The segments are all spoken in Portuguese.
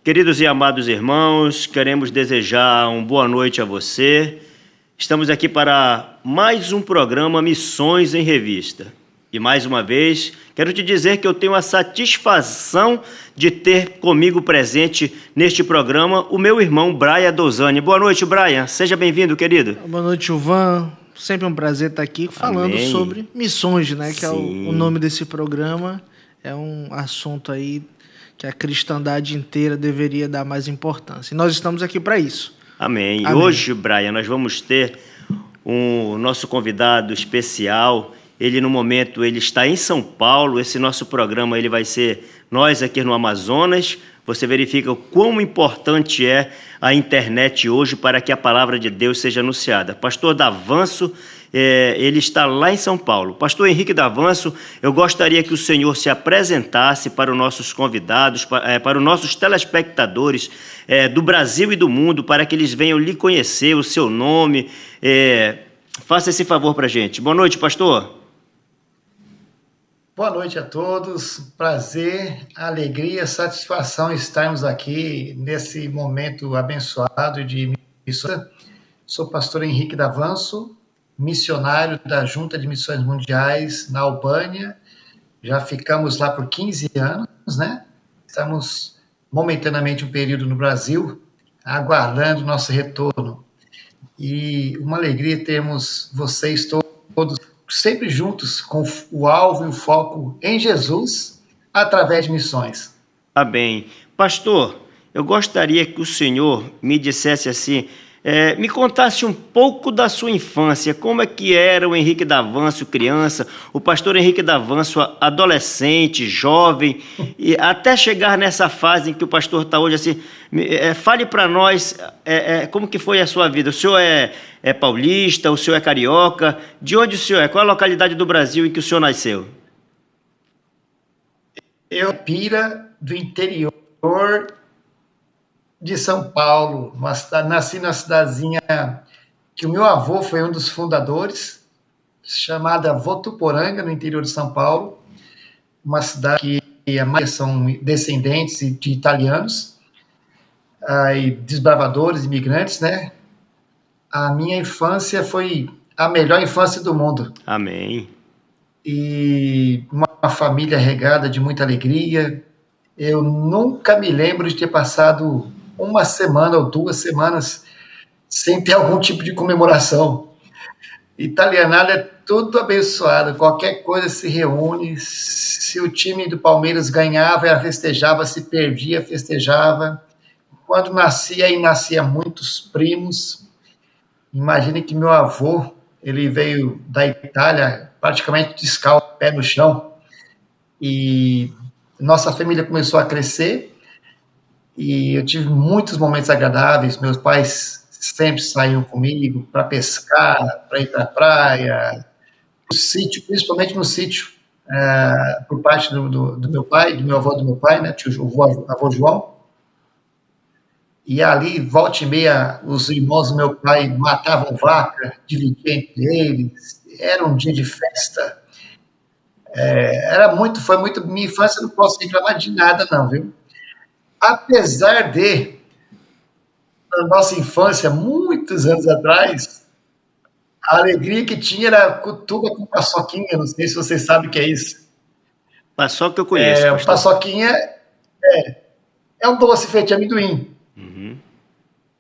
Queridos e amados irmãos, queremos desejar uma boa noite a você. Estamos aqui para mais um programa Missões em Revista. E mais uma vez, quero te dizer que eu tenho a satisfação de ter comigo presente neste programa o meu irmão Brian Dosani. Boa noite, Brian. Seja bem-vindo, querido. Boa noite, Ivan. Sempre um prazer estar aqui falando Amém. sobre missões, né? Que é Sim. o nome desse programa. É um assunto aí que a cristandade inteira deveria dar mais importância. E nós estamos aqui para isso. Amém. Amém. E hoje, Brian, nós vamos ter o nosso convidado especial. Ele, no momento, ele está em São Paulo. Esse nosso programa ele vai ser nós aqui no Amazonas. Você verifica o quão importante é a internet hoje para que a palavra de Deus seja anunciada. Pastor Davanço, ele está lá em São Paulo. Pastor Henrique Davanço, eu gostaria que o senhor se apresentasse para os nossos convidados, para os nossos telespectadores do Brasil e do mundo, para que eles venham lhe conhecer, o seu nome. Faça esse favor para a gente. Boa noite, pastor. Boa noite a todos, prazer, alegria, satisfação estarmos aqui nesse momento abençoado de missão. Sou pastor Henrique Davanço, missionário da Junta de Missões Mundiais na Albânia. Já ficamos lá por 15 anos, né? Estamos momentaneamente um período no Brasil, aguardando nosso retorno. E uma alegria termos vocês todos sempre juntos, com o alvo e o foco em Jesus, através de missões. Amém. Pastor, eu gostaria que o senhor me dissesse assim, me contasse um pouco da sua infância, como é que era o Henrique Davanço criança, o pastor Henrique Davanço adolescente, jovem, e até chegar nessa fase em que o pastor está hoje, assim, fale para nós como que foi a sua vida. O senhor é paulista, o senhor é carioca, de onde o senhor é? Qual a localidade do Brasil em que o senhor nasceu? Eu, Pira, do interior de São Paulo, nasci na cidadezinha que o meu avô foi um dos fundadores, chamada Votuporanga, no interior de São Paulo, uma cidade que a maioria são descendentes de italianos, e desbravadores, imigrantes, né? A minha infância foi a melhor infância do mundo. Amém. E uma família regada de muita alegria. Eu nunca me lembro de ter passado uma semana ou 2 semanas sem ter algum tipo de comemoração. Italianada é tudo abençoado, qualquer coisa se reúne. Se o time do Palmeiras ganhava, ela festejava, se perdia, festejava. Quando nascia, aí nascia muitos primos. Imagine que meu avô, ele veio da Itália praticamente descalço, pé no chão, e nossa família começou a crescer, e eu tive muitos momentos agradáveis. Meus pais sempre saíam comigo para pescar, para ir para a praia, no sítio, principalmente no sítio, por parte do meu pai, do meu avô do meu pai, né, avô João. E ali, volta e meia, os irmãos do meu pai matavam vaca, dividiam entre eles, era um dia de festa. Foi muito, minha infância não posso reclamar de nada não, viu? Apesar de, na nossa infância, muitos anos atrás, a alegria que tinha era cutuba com paçoquinha, não sei se vocês sabem o que é isso. Paçoca eu conheço, pastor. Paçoquinha é um doce feito de amendoim. Uhum.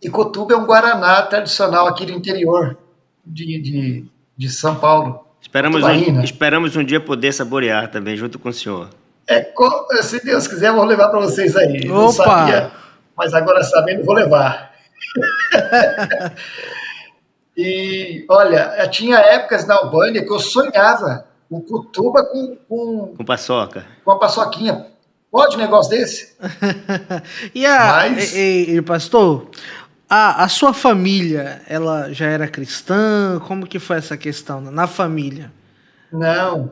E cutuba é um guaraná tradicional aqui do interior de São Paulo. Esperamos um dia poder saborear também, junto com o senhor. Se Deus quiser, eu vou levar para vocês aí. Opa! Não sabia, mas agora sabendo, vou levar. E, olha, tinha épocas na Albânia que eu sonhava com cutuba com paçoca. Com a paçoquinha. Pode um negócio desse? E pastor, a sua família, ela já era cristã? Como que foi essa questão na família? Não,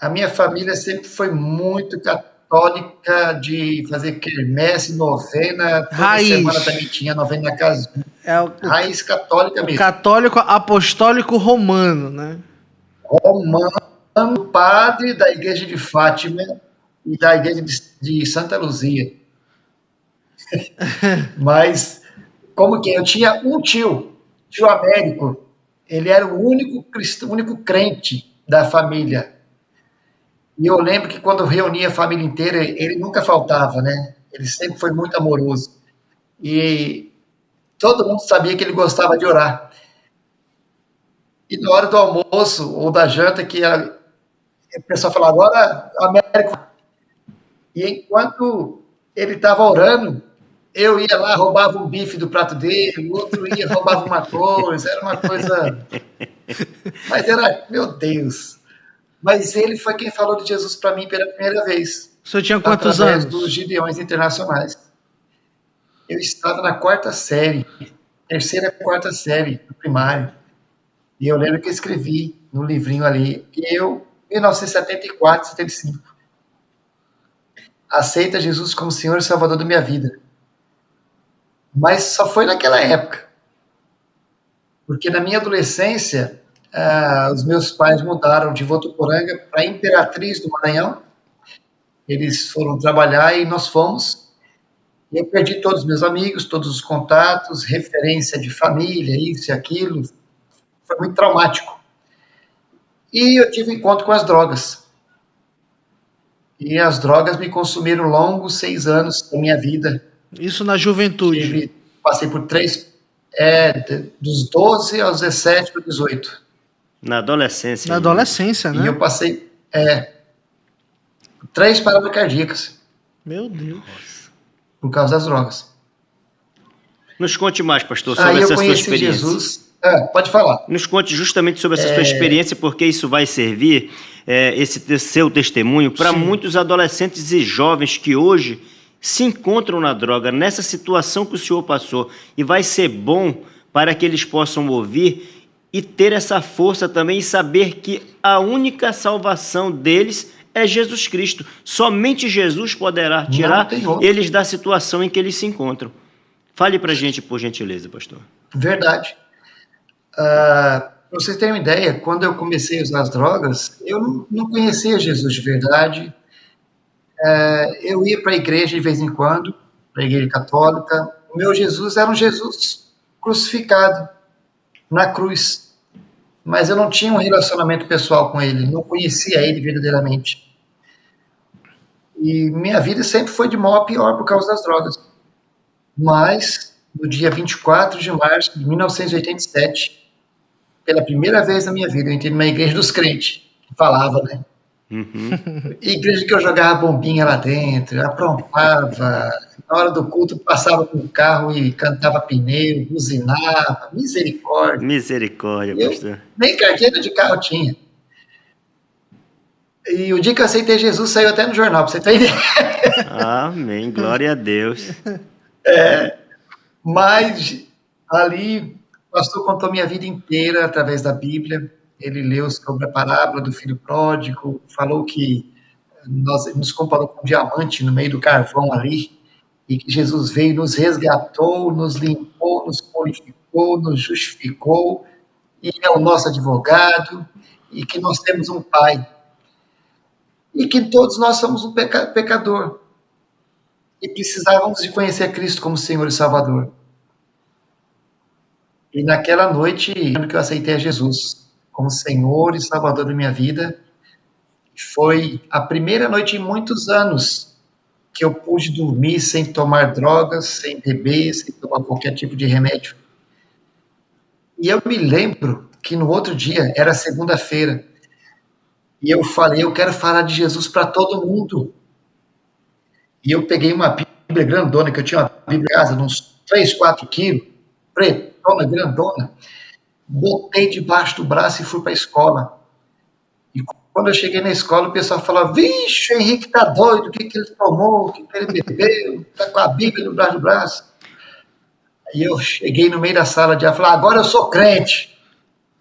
a minha família sempre foi muito católica, de fazer quermesse, novena, toda semana também tinha novena na casa. Raiz católica mesmo. Católico apostólico romano, né? Romano, padre da igreja de Fátima e da igreja de Santa Luzia. Mas, como que eu tinha um tio Américo, ele era o único cristão, o único crente da família. E eu lembro que quando eu reunia a família inteira, ele nunca faltava, né? Ele sempre foi muito amoroso. E todo mundo sabia que ele gostava de orar. E na hora do almoço ou da janta, o pessoal falava, agora Américo. E enquanto ele estava orando, eu ia lá, roubava um bife do prato dele, o outro ia, roubava uma coisa, era uma coisa... Mas era, meu Deus. Mas ele foi quem falou de Jesus para mim pela primeira vez. O senhor tinha quantos através anos? dos Gideões Internacionais. Eu estava na quarta série, terceira, quarta série do primário. E eu lembro que eu escrevi no livrinho ali, eu, 1974, 75, aceita Jesus como Senhor e Salvador da minha vida. Mas só foi naquela época. Porque na minha adolescência, os meus pais mudaram de Votuporanga para Imperatriz do Maranhão. Eles foram trabalhar e nós fomos. E eu perdi todos os meus amigos, todos os contatos, referência de família, isso e aquilo. Foi muito traumático. E eu tive um encontro com as drogas. E as drogas me consumiram longos 6 anos da minha vida. Isso na juventude. Passei por 3, dos 12 aos 17 para 18. Na adolescência. Na adolescência, né? E eu passei 3 paradas cardíacas. Meu Deus. Por causa das drogas. Nos conte mais, pastor, sobre essa sua experiência. Jesus. Pode falar. Nos conte justamente sobre essa sua experiência, porque isso vai servir, esse seu testemunho, para muitos adolescentes e jovens que hoje se encontram na droga, nessa situação que o senhor passou. E vai ser bom para que eles possam ouvir e ter essa força também e saber que a única salvação deles é Jesus Cristo. Somente Jesus poderá tirar eles da situação em que eles se encontram. Fale para a gente, por gentileza, pastor. Verdade. Para vocês terem uma ideia, quando eu comecei a usar as drogas, eu não conhecia Jesus de verdade. Eu ia para a igreja de vez em quando, para a igreja católica. O meu Jesus era um Jesus crucificado na cruz. Mas eu não tinha um relacionamento pessoal com ele, não conhecia ele verdadeiramente. E minha vida sempre foi de mal a pior por causa das drogas. Mas, no dia 24 de março de 1987, pela primeira vez na minha vida, eu entrei numa igreja dos crentes, que falava, né? Uhum. Igreja que eu jogava bombinha lá dentro, aprontava, na hora do culto passava com o carro e cantava pneu, buzinava, misericórdia. Misericórdia, pastor. Nem carteira de carro tinha. E o dia que eu aceitei Jesus saiu até no jornal, pra você ter ideia. Amém, glória a Deus. Mas ali o pastor contou minha vida inteira através da Bíblia. Ele leu sobre a parábola do filho pródigo, falou que nos comparou com um diamante no meio do carvão ali, e que Jesus veio, nos resgatou, nos limpou, nos purificou, nos justificou, e é o nosso advogado, e que nós temos um Pai, e que todos nós somos um pecador, e precisávamos de conhecer Cristo como Senhor e Salvador. E naquela noite, que eu aceitei a Jesus como Senhor e Salvador da minha vida, foi a primeira noite em muitos anos que eu pude dormir sem tomar drogas, sem beber, sem tomar qualquer tipo de remédio. E eu me lembro que no outro dia, era segunda-feira, e eu falei, eu quero falar de Jesus para todo mundo. E eu peguei uma Bíblia grandona, que eu tinha uma Bíblia em casa, de uns 3, 4 quilos, pretona, grandona, botei debaixo do braço e fui para a escola. E quando eu cheguei na escola, o pessoal falava, vixe, o Henrique tá doido, o que ele tomou, o que ele bebeu, tá com a Bíblia no braço do braço. Aí eu cheguei no meio da sala de aula e falei, agora eu sou crente.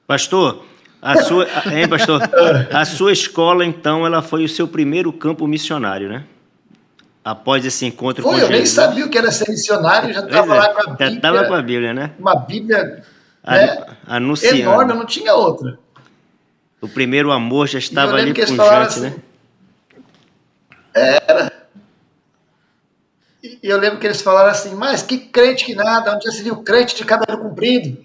Pastor, pastor? A sua escola, então, ela foi o seu primeiro campo missionário, né? Após esse encontro com Jesus. Eu nem sabia o que era ser missionário, já estava lá com a Bíblia. Já estava com a Bíblia, né? Uma Bíblia anunciando. Enorme, não tinha outra. O primeiro amor já estava ali pujante, assim, né? Era. E eu lembro que eles falaram assim, mas que crente que nada, onde já se viu crente de cabelo comprido?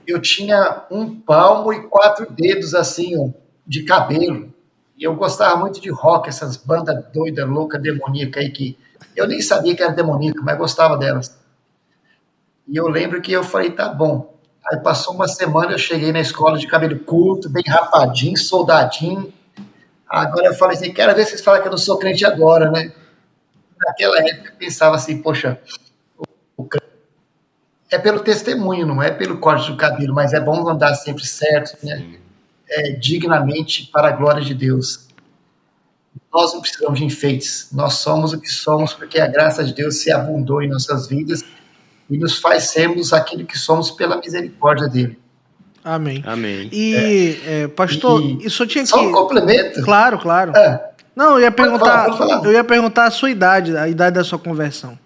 Eu tinha 1 palmo e 4 dedos, assim, ó, de cabelo. E eu gostava muito de rock, essas bandas doidas, loucas, demoníacas aí, que eu nem sabia que era demoníaca, mas gostava delas. E eu lembro que eu falei, tá bom. Aí passou uma semana, eu cheguei na escola de cabelo curto, bem rapadinho, soldadinho. Agora eu falei assim, quero ver se vocês falam que eu não sou crente agora, né? Naquela época eu pensava assim, poxa, é pelo testemunho, não é pelo corte do cabelo, mas é bom andar sempre certo, né? Dignamente para a glória de Deus. Nós não precisamos de enfeites, nós somos o que somos porque a graça de Deus se abundou em nossas vidas e nos faz sermos aquilo que somos pela misericórdia dele. Amém. Amém. E, pastor, E isso tinha só que... um complemento. Claro, claro. Ah, Não, eu ia perguntar, pode falar. eu ia perguntar a sua idade, a idade da sua conversão.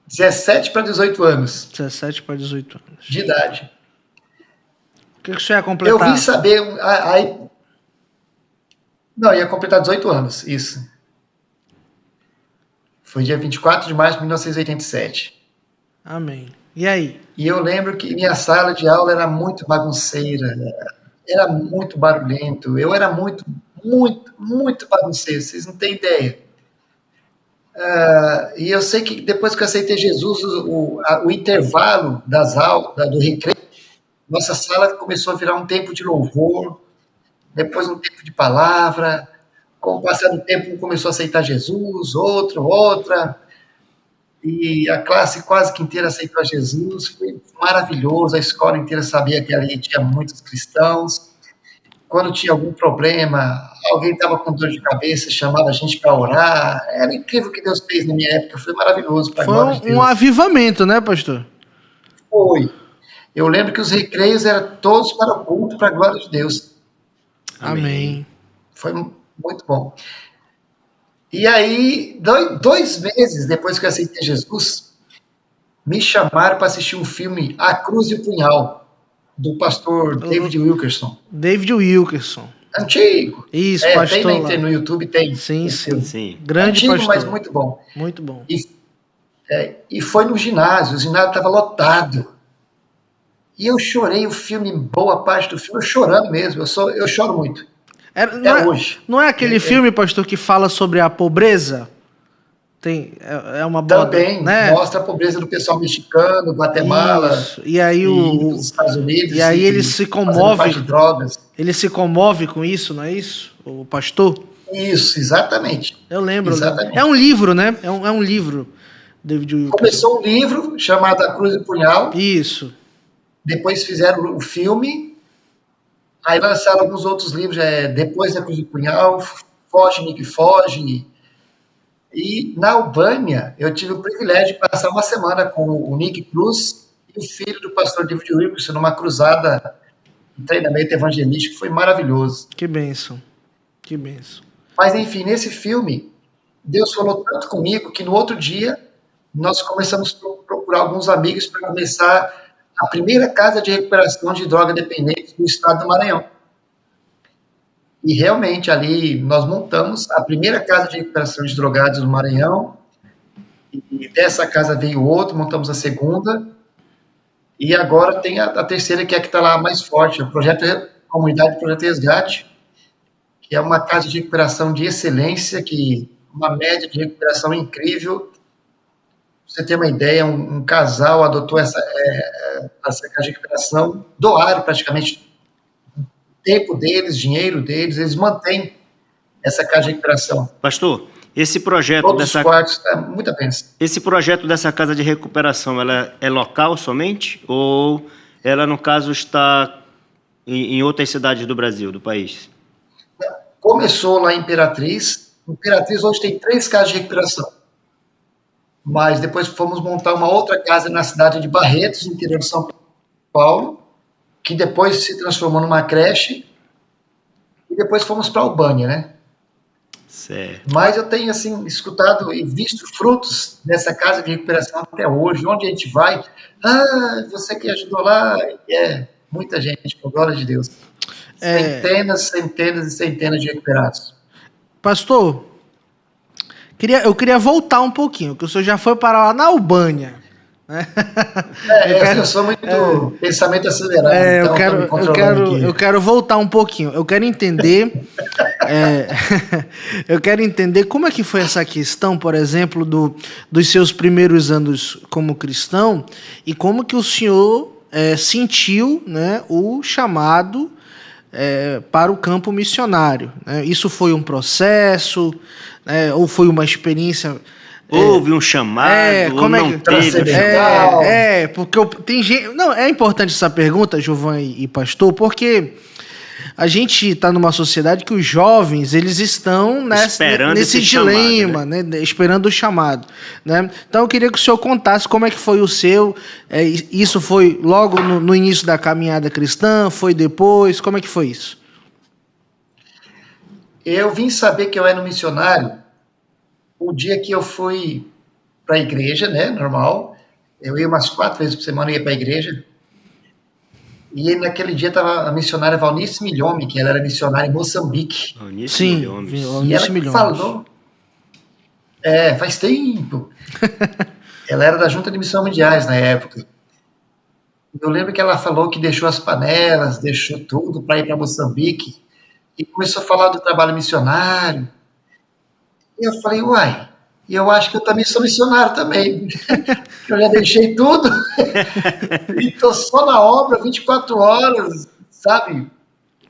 17 para 18 anos 17 para 18 anos. de idade. O que o senhor ia Eu completar? vim saber. Aí, não, ia completar 18 anos, isso. Foi dia 24 de março de 1987. Amém. E aí? E eu lembro que minha sala de aula era muito bagunceira, era muito barulhento, eu era muito, muito, muito bagunceiro, vocês não têm ideia. E eu sei que depois que eu aceitei Jesus, o intervalo das aulas, do recreio, nossa sala começou a virar um tempo de louvor, depois um tempo de palavra. Com o passar do tempo, um começou a aceitar Jesus, outra, e a classe quase que inteira aceitou a Jesus. Foi maravilhoso, a escola inteira sabia que ali tinha muitos cristãos. Quando tinha algum problema, alguém estava com dor de cabeça, chamava a gente para orar. Era incrível o que Deus fez na minha época, foi maravilhoso, para a Foi glória de Deus. um avivamento, né, pastor? Foi. Eu lembro que os recreios eram todos para o culto, para a glória de Deus. Amém. Foi muito bom. E aí, 2 meses depois que eu aceitei Jesus, me chamaram para assistir um filme, A Cruz e o Punhal, do pastor David Wilkerson. David Wilkerson. Antigo. Isso, Tem pastor. no YouTube, tem. Sim, sim. Sim. Grande Antigo, pastor. mas muito bom. Muito bom. E foi no ginásio, o ginásio estava lotado. E eu chorei o filme, boa parte do filme, eu chorando mesmo, eu choro muito. Hoje. Não é aquele filme, pastor, que fala sobre a pobreza? É uma boa. Também, né? mostra a pobreza do pessoal mexicano, Guatemala, Isso. E aí dos Estados Unidos. E aí ele se comove. De drogas. Ele se comove com isso, não é isso? O pastor? Isso, exatamente. Eu lembro. Exatamente. É um livro, né? É um livro, David Wilkerson. Começou um livro chamado A Cruz e o Punhal. Isso. Depois fizeram o filme. Aí lançaram alguns outros livros, Depois da Cruz e o Punhal, Foge, Nick, Foge. E na Albânia, eu tive o privilégio de passar uma semana com o Nick Cruz e o filho do pastor David Wilkerson numa cruzada de treinamento evangelístico. Foi maravilhoso. Que bênção. Que bênção. Mas, enfim, nesse filme, Deus falou tanto comigo que no outro dia nós começamos a procurar alguns amigos para começar a primeira casa de recuperação de droga-dependentes do estado do Maranhão. E realmente ali nós montamos a primeira casa de recuperação de drogados do Maranhão, e dessa casa veio outra, montamos a segunda, e agora tem a terceira, que é a que está lá mais forte, o projeto Comunidade Projeto Resgate, que é uma casa de recuperação de excelência, que uma média de recuperação incrível. Pra você ter uma ideia, um casal adotou essa casa de recuperação, doaram praticamente tempo deles, dinheiro deles, eles mantêm essa casa de recuperação. Pastor, esse projeto Todos os quartos, muita bênção. Esse projeto dessa casa de recuperação, ela é local somente? Ou ela, no caso, está em outras cidades do Brasil, do país? Começou lá em Imperatriz. Imperatriz hoje tem 3 casas de recuperação. Mas depois fomos montar uma outra casa na cidade de Barretos, no interior de São Paulo, que depois se transformou numa creche, e depois fomos para Albânia, né? Certo. Mas eu tenho, assim, escutado e visto frutos dessa casa de recuperação até hoje, onde a gente vai, você que ajudou lá, muita gente, por glória de Deus. Centenas e centenas de recuperados. Pastor, Eu queria voltar um pouquinho, que o senhor já foi para lá na Albânia. Né? Eu sou muito pensamento acelerado, então eu tô me controlando aqui. Eu quero voltar um pouquinho. Eu quero entender. Eu quero entender como é que foi essa questão, por exemplo, dos seus primeiros anos como cristão e como que o senhor sentiu, né, o chamado para o campo missionário. Né? Isso foi um processo, ou foi uma experiência? Houve um chamado, ou não teve um chamado? Porque tem gente. Não, é importante essa pergunta, Giovan e pastor, porque a gente está numa sociedade que os jovens eles estão nesse dilema, chamado, né? Esperando o chamado. Né? Então eu queria que o senhor contasse como é que foi o seu. Isso foi logo no início da caminhada cristã? Foi depois? Como é que foi isso? Eu vim saber que eu era um missionário o dia que eu fui para a igreja, né? Normal. Eu ia umas 4 vezes por semana, eu ia para a igreja. E naquele dia estava a missionária Valnice Milhome, que ela era missionária em Moçambique. Sim, e ela falou... faz tempo. Ela era da Junta de Missões Mundiais na época. Eu lembro que ela falou que deixou as panelas, deixou tudo para ir para Moçambique. E começou a falar do trabalho missionário. E eu falei, uai, eu acho que eu também sou missionário também. Eu já deixei tudo. E estou só na obra 24 horas, sabe?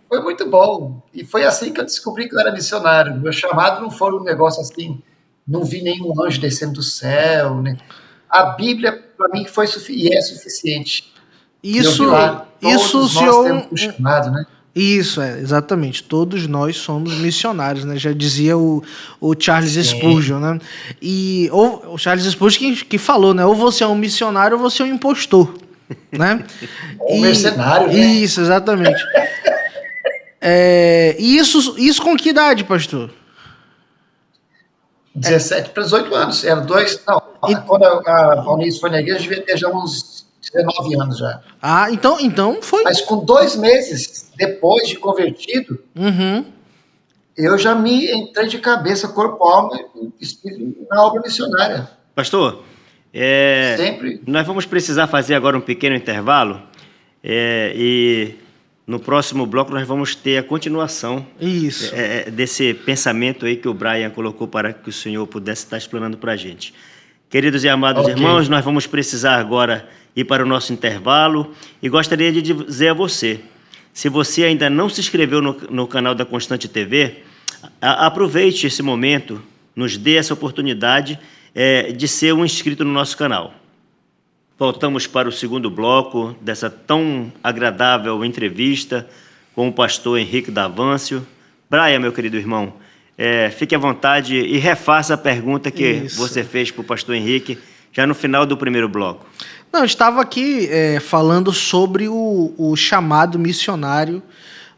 Foi muito bom. E foi assim que eu descobri que eu era missionário. Meu chamado não foi um negócio assim, não vi nenhum anjo descendo do céu. Né? A Bíblia, para mim, foi e é suficiente. Isso, todos nós temos um chamado, né? Isso, exatamente. Todos nós somos missionários, né? Já dizia o Charles Spurgeon, né? E o Charles Spurgeon que falou, né? Ou você é um missionário ou você é um impostor, né? Ou mercenário, né? Isso, exatamente. Isso com que idade, pastor? 17 para 18 anos. Era quando a Valnice foi na igreja, devia ter já uns 19 anos já. Então foi... Mas com 2 meses depois de convertido, eu já me entrei de cabeça, corpo, alma e espírito na obra missionária. Pastor, Sempre. Nós vamos precisar fazer agora um pequeno intervalo e no próximo bloco nós vamos ter a continuação desse pensamento aí que o Brian colocou para que o senhor pudesse estar explanando para a gente. Queridos e amados irmãos, nós vamos precisar agora ir para o nosso intervalo e gostaria de dizer a você, se você ainda não se inscreveu no canal da Constante TV, aproveite esse momento, nos dê essa oportunidade de ser um inscrito no nosso canal. Voltamos para o segundo bloco dessa tão agradável entrevista com o pastor Henrique Davâncio. Brian, meu querido irmão, fique à vontade e refaça a pergunta que você fez para o pastor Henrique já no final do primeiro bloco. Não, eu estava aqui falando sobre o chamado missionário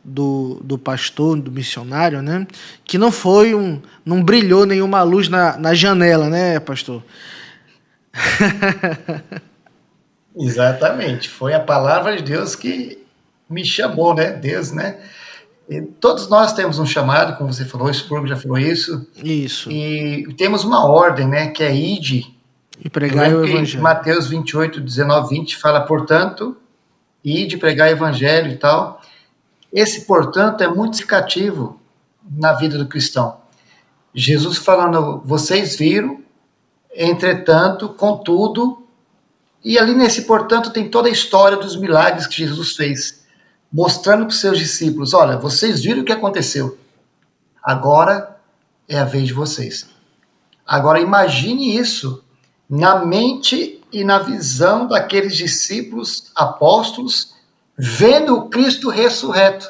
do pastor, do missionário, né? Que não brilhou nenhuma luz na janela, né, pastor? Exatamente, foi a palavra de Deus que me chamou, né? Deus, né? E todos nós temos um chamado, como você falou, o Spurgeon já falou isso. Isso. E temos uma ordem, né? Que é ide. E pregai o evangelho. Mateus 28, 19, 20 fala, portanto, ide, pregai o evangelho e tal. Esse, portanto, é muito significativo na vida do cristão. Jesus falando, vocês viram, entretanto, contudo, e ali nesse, portanto, tem toda a história dos milagres que Jesus fez, mostrando para os seus discípulos, olha, vocês viram o que aconteceu, agora é a vez de vocês. Agora imagine isso na mente e na visão daqueles discípulos, apóstolos, vendo o Cristo ressurreto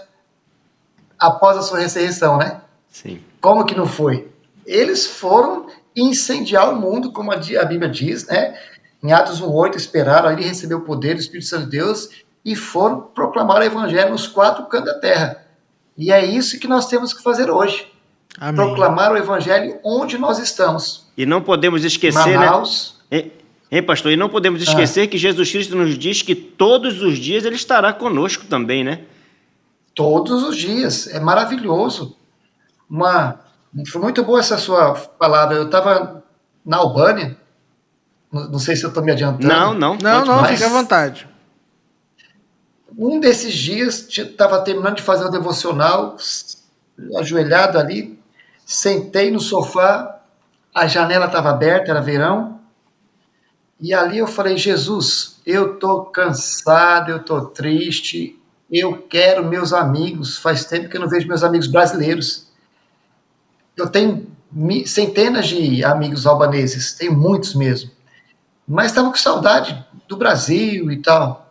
após a sua ressurreição, né? Sim. Como que não foi? Eles foram incendiar o mundo, como a Bíblia diz, né? Em Atos 1:8, esperaram, aí ele recebeu o poder do Espírito Santo de Deus e foram proclamar o evangelho nos 4 cantos da terra. E é isso que nós temos que fazer hoje. Amém. Proclamar o evangelho onde nós estamos. E não podemos esquecer, Manaus, né? Pastor, e não podemos esquecer que Jesus Cristo nos diz que todos os dias ele estará conosco também, né? Todos os dias. É maravilhoso. Uma Foi muito boa essa sua palavra. Eu estava na Albânia, não sei se eu estou me adiantando. Não, fique à vontade. Um desses dias, estava terminando de fazer o devocional, ajoelhado ali, sentei no sofá, a janela estava aberta, era verão, e ali eu falei, Jesus, eu estou cansado, eu estou triste, eu quero meus amigos, faz tempo que eu não vejo meus amigos brasileiros. Eu tenho centenas de amigos albaneses, tenho muitos mesmo, mas estava com saudade do Brasil e tal.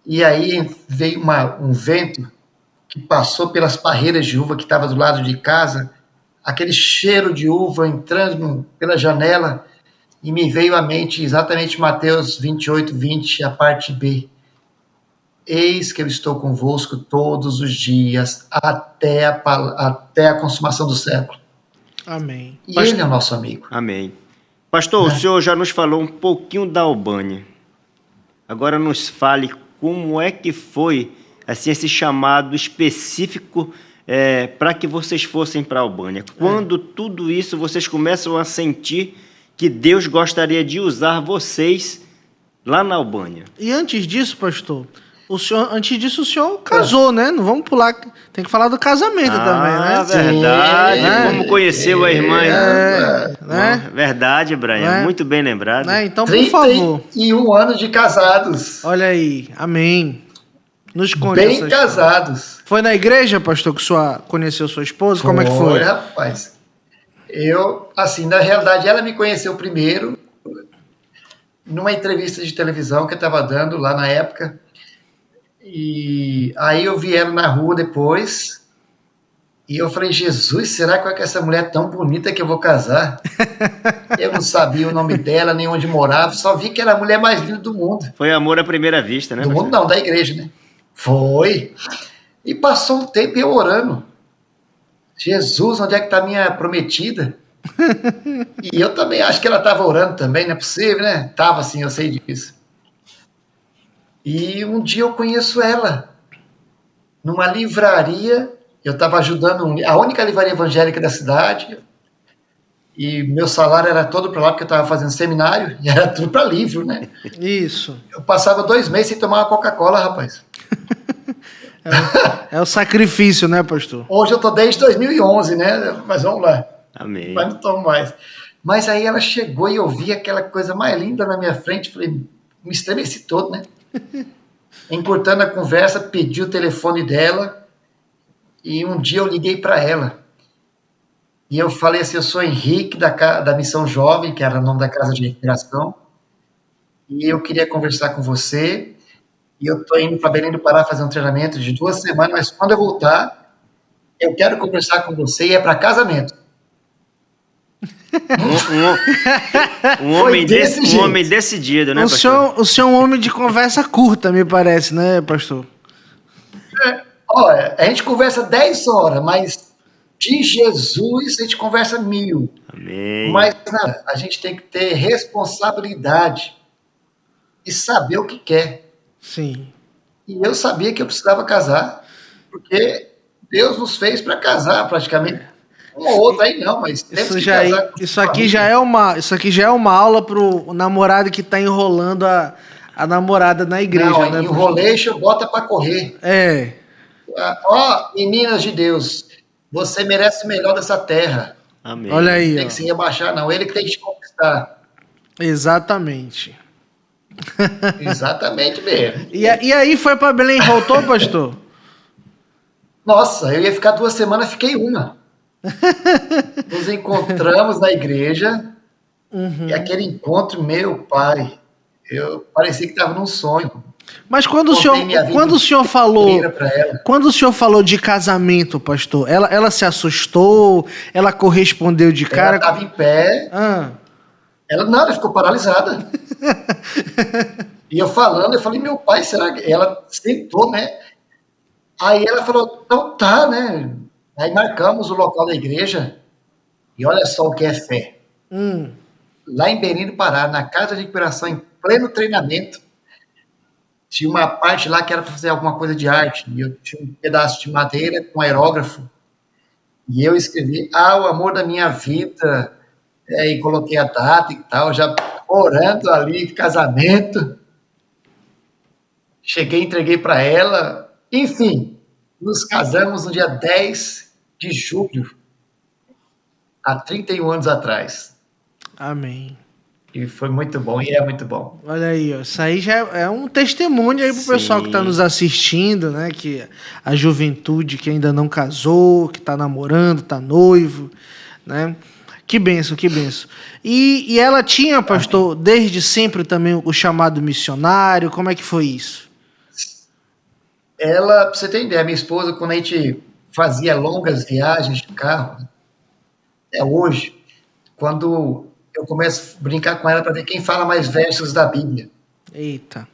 E aí veio um vento que passou pelas parreiras de uva que estava do lado de casa, aquele cheiro de uva entrando pela janela, e me veio à mente exatamente Mateus 28, 20, a parte B. Eis que eu estou convosco todos os dias, até a consumação do século. Amém. E Ele é o nosso amigo. Amém. Pastor, o senhor já nos falou um pouquinho da Albânia. Agora nos fale como é que foi assim, esse chamado específico para que vocês fossem para a Albânia. Quando tudo isso vocês começam a sentir que Deus gostaria de usar vocês lá na Albânia. E antes disso, pastor, o senhor casou, né? Não vamos pular, tem que falar do casamento também, né? Verdade, como conheceu a irmã. Né? Verdade, Brian, muito bem lembrado. Então, por favor. 31 anos de casados. Olha aí, amém. Nos conte bem casados. Foi na igreja, pastor, que o senhor conheceu sua esposa? Como é que foi? Rapaz. Eu, assim, na realidade, ela me conheceu primeiro numa entrevista de televisão que eu estava dando lá na época. E aí eu vi ela na rua depois e eu falei, Jesus, será que é essa mulher tão bonita que eu vou casar? Eu não sabia o nome dela, nem onde morava, só vi que era a mulher mais linda do mundo. Foi amor à primeira vista, né? Do mundo não, da igreja, né? Foi. E passou um tempo eu orando. Jesus, onde é que está minha prometida? E eu também acho que ela estava orando também, não é possível, né? Estava assim, eu sei disso. E um dia eu conheço ela, numa livraria, eu estava ajudando a única livraria evangélica da cidade, e meu salário era todo para lá, porque eu estava fazendo seminário, e era tudo para livro, né? Isso. Eu passava 2 meses sem tomar uma Coca-Cola, rapaz. É o sacrifício, né, pastor? Hoje eu tô desde 2011, né? Mas vamos lá. Amém. Mas não tomo mais. Mas aí ela chegou e eu vi aquela coisa mais linda na minha frente, falei, me estremeci todo, né? Encurtando a conversa, pedi o telefone dela e um dia eu liguei para ela. E eu falei assim, eu sou Henrique da Missão Jovem, que era o nome da casa de recuperação, e eu queria conversar com você. E eu estou indo para Belém do Pará fazer um treinamento de 2 semanas, mas quando eu voltar, eu quero conversar com você e é para casamento. Um homem decidido, né, pastor? O senhor é um homem de conversa curta, me parece, né, pastor? Olha, a gente conversa 10 horas, mas de Jesus a gente conversa 1000. Amém. Mas nada, a gente tem que ter responsabilidade e saber o que quer. Sim. E eu sabia que eu precisava casar, porque Deus nos fez para casar, praticamente. Um ou outro aí não, mas temos que casar. Isso aqui já é uma aula pro namorado que tá enrolando a namorada na igreja. Não, né? Enrolation bota para correr. Ó, meninas de Deus, você merece o melhor dessa terra. Amém. Olha aí. Não tem que se rebaixar, não. Ele que tem que te conquistar. Exatamente. Exatamente mesmo. E aí foi para Belém e voltou, pastor? Nossa, eu ia ficar 2 semanas, fiquei uma. Nos encontramos na igreja, e aquele encontro, meu pai, eu parecia que estava num sonho. Mas quando o senhor falou de casamento, pastor, ela se assustou, ela correspondeu de cara? Ela estava em pé. Ela ficou paralisada. E eu falei, meu pai, será que... Ela sentou, né? Aí ela falou, então tá, né? Aí marcamos o local da igreja, e olha só o que é fé. Lá em Belém do Pará, na casa de recuperação, em pleno treinamento, tinha uma parte lá que era para fazer alguma coisa de arte, e eu tinha um pedaço de madeira com aerógrafo, E eu escrevi, o amor da minha vida, e coloquei a data e tal, já orando ali, casamento. Cheguei, entreguei para ela, enfim, nos casamos no dia 10 de julho, há 31 anos atrás. Amém. E foi muito bom, e é muito bom. Olha aí, ó, isso aí já é um testemunho aí pro pessoal que está nos assistindo, né? Que a juventude que ainda não casou, que está namorando, está noivo, né? Que benção, que benção. E ela tinha, pastor, desde sempre também o chamado missionário, como é que foi isso? Ela, pra você ter ideia, minha esposa, quando a gente fazia longas viagens de carro, até hoje, quando eu começo a brincar com ela para ver quem fala mais versos da Bíblia. Eita.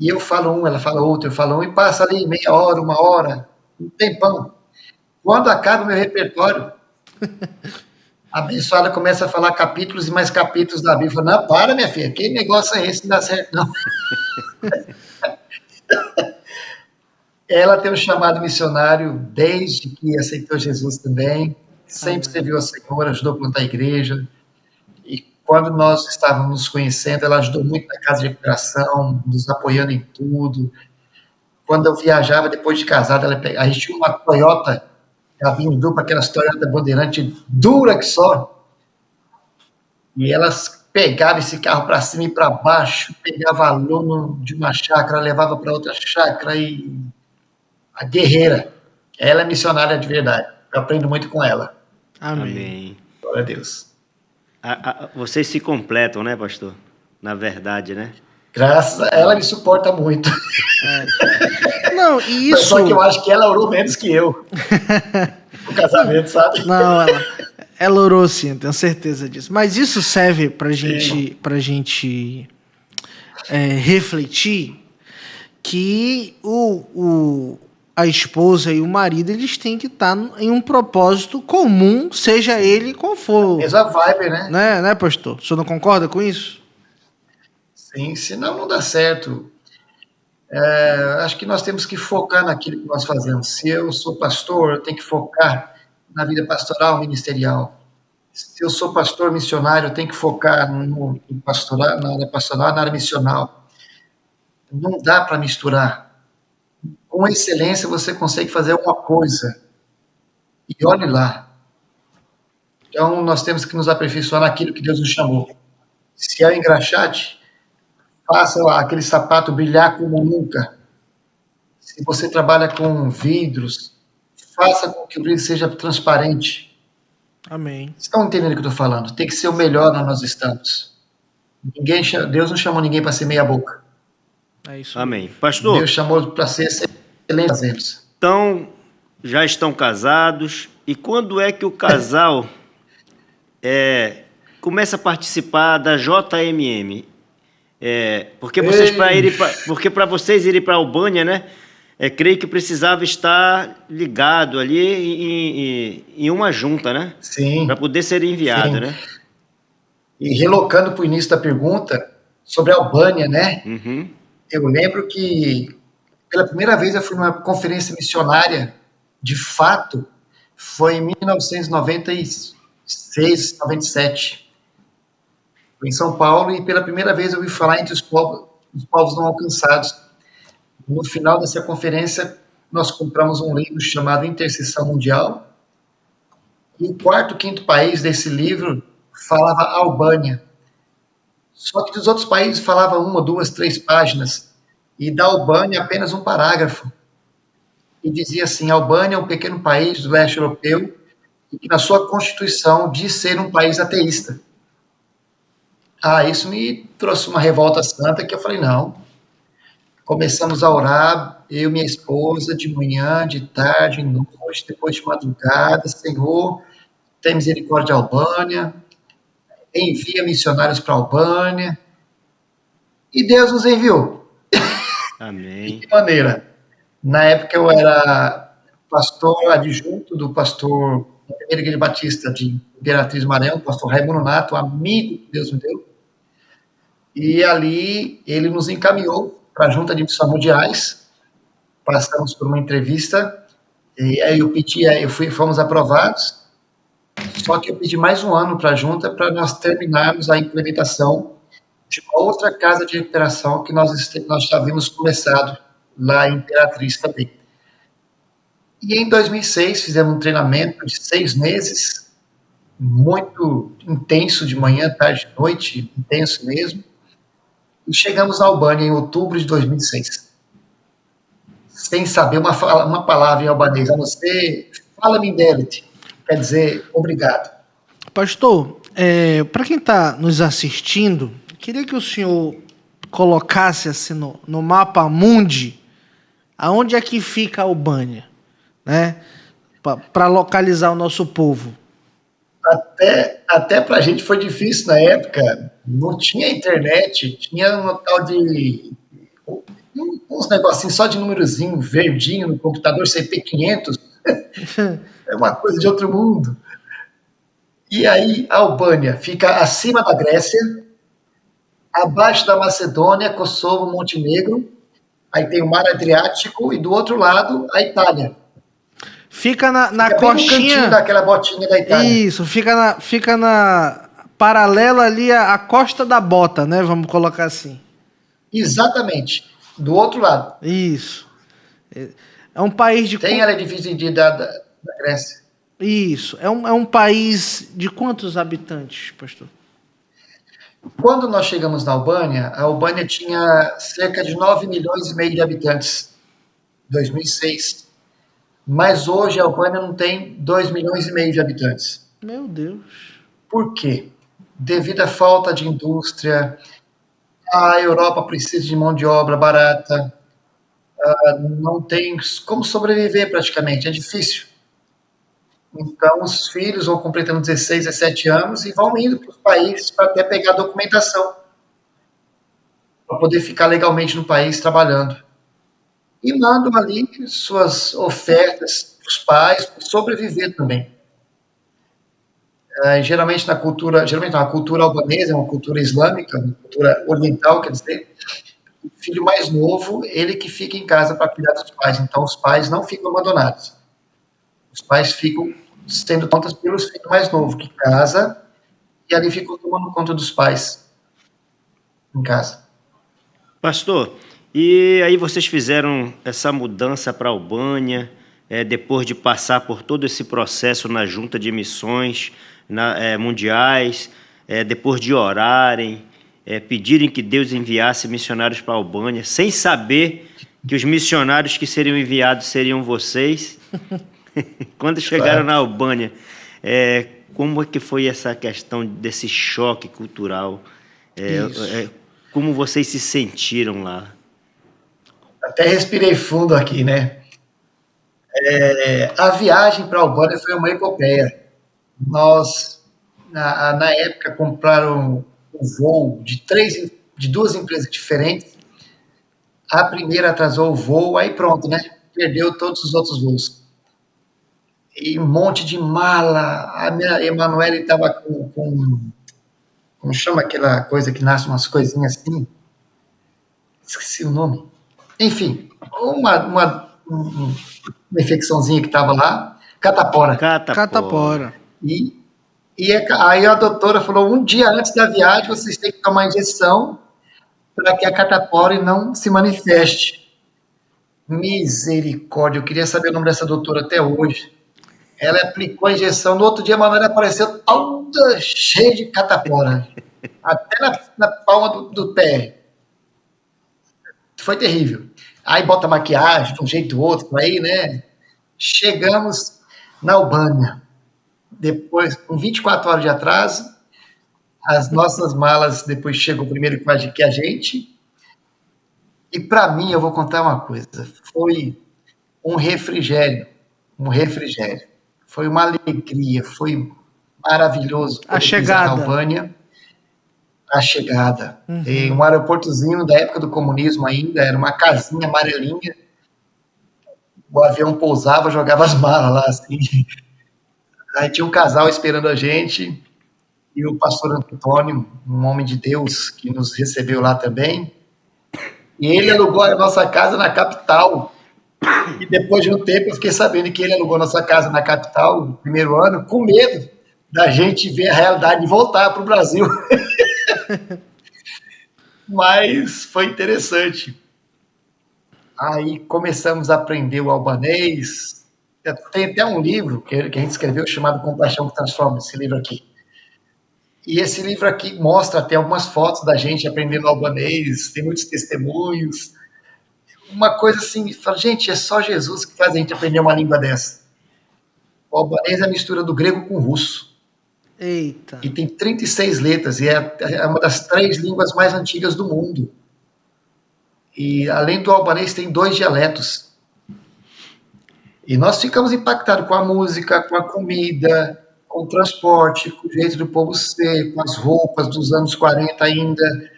E eu falo um, ela fala outro, eu falo um, e passa ali meia hora, uma hora, um tempão. Quando acaba o meu repertório, a abençoada começa a falar capítulos e mais capítulos da Bíblia. Eu falo, não, para, minha filha, que negócio é esse? Não dá certo, não. Ela tem um chamado missionário desde que aceitou Jesus também. Sempre serviu ao Senhor, ajudou a plantar a igreja. E quando nós estávamos nos conhecendo, ela ajudou muito na casa de recuperação, nos apoiando em tudo. Quando eu viajava, depois de casada, a gente tinha uma Toyota, ela vinha em dupla, aquelas Toyota Bandeirante dura que só. E elas pegavam esse carro para cima e para baixo, pegava aluno de uma chácara, levava para outra chácara, e a guerreira. Ela é missionária de verdade. Eu aprendo muito com ela. Amém. Glória a Deus. Vocês se completam, né, pastor? Na verdade, né? Graças a ela, me suporta muito. Não, e isso... Só que eu acho que ela orou menos que eu. O casamento, sabe? Não, ela orou sim, tenho certeza disso. Mas isso serve pra gente refletir que a esposa e o marido, eles têm que estar em um propósito comum, seja ele qual for. Mesma vibe, né? Né, pastor? O senhor não concorda com isso? Sim, senão não dá certo. Acho que nós temos que focar naquilo que nós fazemos. Se eu sou pastor, eu tenho que focar na vida pastoral, ministerial. Se eu sou pastor missionário, eu tenho que focar no pastoral, na área pastoral, na área missional. Não dá para misturar. Com excelência, você consegue fazer uma coisa. E olhe lá. Então, nós temos que nos aperfeiçoar naquilo que Deus nos chamou. Se é o engraxate, faça aquele sapato brilhar como nunca. Se você trabalha com vidros, faça com que o brilho seja transparente. Amém. Vocês estão entendendo o que eu estou falando? Tem que ser o melhor onde nós estamos. Deus não chamou ninguém para ser meia boca. É isso. Amém. Pastor? Deus chamou para ser excelente. Então, já estão casados. E quando é que o casal começa a participar da JMM? Porque para vocês irem para a Albânia, né? Creio que precisava estar ligado ali em uma junta, né? Sim. Para poder ser enviado, sim. né? E relocando para o início da pergunta sobre a Albânia, né? Uhum. Eu lembro que pela primeira vez eu fui numa conferência missionária, de fato, foi em 1996, 97. Fui em São Paulo e pela primeira vez eu ouvi falar entre os povos não alcançados. No final dessa conferência, nós compramos um livro chamado Intercessão Mundial. E o quarto, quinto país desse livro falava Albânia. Só que dos outros países falava 1, 2, 3 páginas. E da Albânia apenas um parágrafo. E dizia assim, Albânia é um pequeno país do leste europeu e que na sua Constituição diz ser um país ateísta. Isso me trouxe uma revolta santa que eu falei, não. Começamos a orar, eu e minha esposa, de manhã, de tarde, de noite, depois de madrugada. Senhor, tem misericórdia da Albânia, envia missionários para a Albânia. E Deus nos enviou. Amém. De que maneira? Na época eu era pastor adjunto do pastor da primeira igreja batista de Imperatriz Maranhão, pastor Raimundo Nato, amigo que Deus me deu. E ali ele nos encaminhou para a Junta de Missões Mundiais. Passamos por uma entrevista E aí fomos aprovados, só que eu pedi mais um ano para a junta para nós terminarmos a implementação de uma outra casa de recuperação que nós já havíamos começado lá em Imperatriz também. E em 2006 fizemos um treinamento de 6 meses, muito intenso, de manhã, tarde e noite, intenso mesmo, e chegamos na Albânia em outubro de 2006. Sem saber uma palavra em albanês, a não ser fala-me Indelit, quer dizer obrigado. Pastor, para quem está nos assistindo, queria que o senhor colocasse assim no mapa mundi, aonde é que fica a Albânia, né? Para localizar o nosso povo. Até para a gente foi difícil na época, não tinha internet, tinha um tal de uns negocinhos só de númerozinho, verdinho no computador, CP500, é uma coisa de outro mundo. E aí a Albânia fica acima da Grécia, abaixo da Macedônia, Kosovo, Montenegro, aí tem o Mar Adriático e do outro lado a Itália. Fica na bem coxinha... no cantinho daquela botinha da Itália. Isso, fica na paralela ali à costa da bota, né? Vamos colocar assim. Exatamente, do outro lado. Isso. É um país de... Tem ela dividida da Grécia. Isso. É um país de quantos habitantes, pastor? Quando nós chegamos na Albânia, a Albânia tinha cerca de 9 milhões e meio de habitantes, em 2006. Mas hoje a Albânia não tem 2 milhões e meio de habitantes. Meu Deus. Por quê? Devido à falta de indústria, a Europa precisa de mão de obra barata, não tem como sobreviver praticamente, é difícil. Então os filhos vão completando 16, 17 anos e vão indo para os países para até pegar documentação, para poder ficar legalmente no país trabalhando. E mandam ali suas ofertas para os pais, para sobreviver também. Geralmente a cultura albanesa é uma cultura islâmica, uma cultura oriental, quer dizer, o filho mais novo, ele que fica em casa para cuidar dos pais. Então os pais não ficam abandonados. Os pais ficam sendo contas pelos filhos mais novos, que casa, e ali ficam tomando conta dos pais em casa. Pastor, e aí vocês fizeram essa mudança para a Albânia, depois de passar por todo esse processo na junta de missões mundiais, depois de orarem, pedirem que Deus enviasse missionários para a Albânia, sem saber que os missionários que seriam enviados seriam vocês. Quando chegaram na Albânia, como é que foi essa questão desse choque cultural? Como vocês se sentiram lá? Até respirei fundo aqui, né? A viagem para a Albânia foi uma epopeia. Nós, na época, compraram um voo de 2 empresas diferentes. A primeira atrasou o voo, aí pronto, né? Perdeu todos os outros voos. E um monte de mala. A minha Emanuele estava com... Como chama aquela coisa que nasce umas coisinhas assim? Esqueci o nome. Enfim, uma infecçãozinha que estava lá, catapora. E aí a doutora falou, um dia antes da viagem, vocês têm que tomar injeção para que a catapora não se manifeste. Misericórdia, eu queria saber o nome dessa doutora até hoje. Ela aplicou a injeção, no outro dia a Manuela apareceu toda cheia de catapora, até na palma do pé. Foi terrível. Aí bota maquiagem de um jeito ou outro, aí, né? Chegamos na Albânia. Depois, com 24 horas de atraso, as nossas malas depois chegam primeiro que a gente. E para mim, eu vou contar uma coisa, foi um refrigério. Foi uma alegria, foi maravilhoso. A chegada. Na Albânia. A chegada. Em um aeroportozinho da época do comunismo ainda, era uma casinha amarelinha. O avião pousava, jogava as malas lá, assim. Aí tinha um casal esperando a gente, e o pastor Antônio, um homem de Deus, que nos recebeu lá também. E ele alugou a nossa casa na capital. E depois de um tempo eu fiquei sabendo que ele alugou nossa casa na capital no primeiro ano, com medo da gente ver a realidade e voltar para o Brasil. Mas foi interessante. Aí começamos a aprender o albanês. Tem até um livro que a gente escreveu chamado Compaixão que Transforma, esse livro aqui. E esse livro aqui mostra até algumas fotos da gente aprendendo albanês, tem muitos testemunhos. Uma coisa assim, fala, gente, é só Jesus que faz a gente aprender uma língua dessa. O albanês é a mistura do grego com o russo. Eita. E tem 36 letras, e é uma das 3 línguas mais antigas do mundo. E além do albanês, tem 2 dialetos. E nós ficamos impactados com a música, com a comida, com o transporte, com o jeito do povo ser, com as roupas dos anos 40 ainda.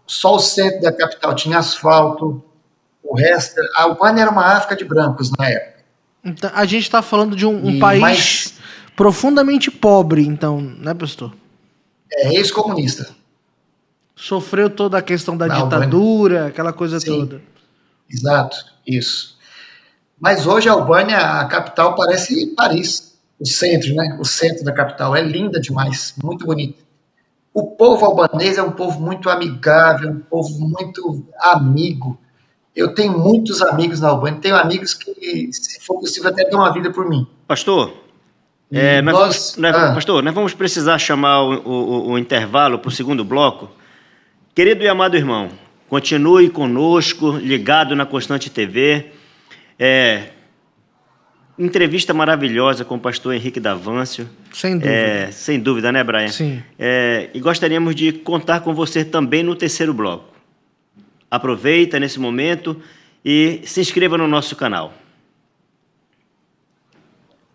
Só o centro da capital tinha asfalto, o resto... A Albânia era uma África de brancos na época. Então, a gente está falando de um país profundamente pobre, então, né, pastor? É ex-comunista. Sofreu toda a questão da ditadura, Albânia. Aquela coisa Sim, toda. Exato, isso. Mas hoje a Albânia, a capital, parece Paris. O centro, né? O centro da capital. É linda demais, muito bonita. O povo albanês é um povo muito amigável, um povo muito amigo. Eu tenho muitos amigos na Albânia, tenho amigos que, se for possível, até dão uma vida por mim. Pastor, pastor, nós vamos precisar chamar o intervalo para o segundo bloco. Querido e amado irmão, continue conosco, ligado na Constante TV. Entrevista maravilhosa com o pastor Henrique Davâncio. Sem dúvida. Sem dúvida, né, Brian? Sim. E gostaríamos de contar com você também no terceiro bloco. Aproveita nesse momento e se inscreva no nosso canal.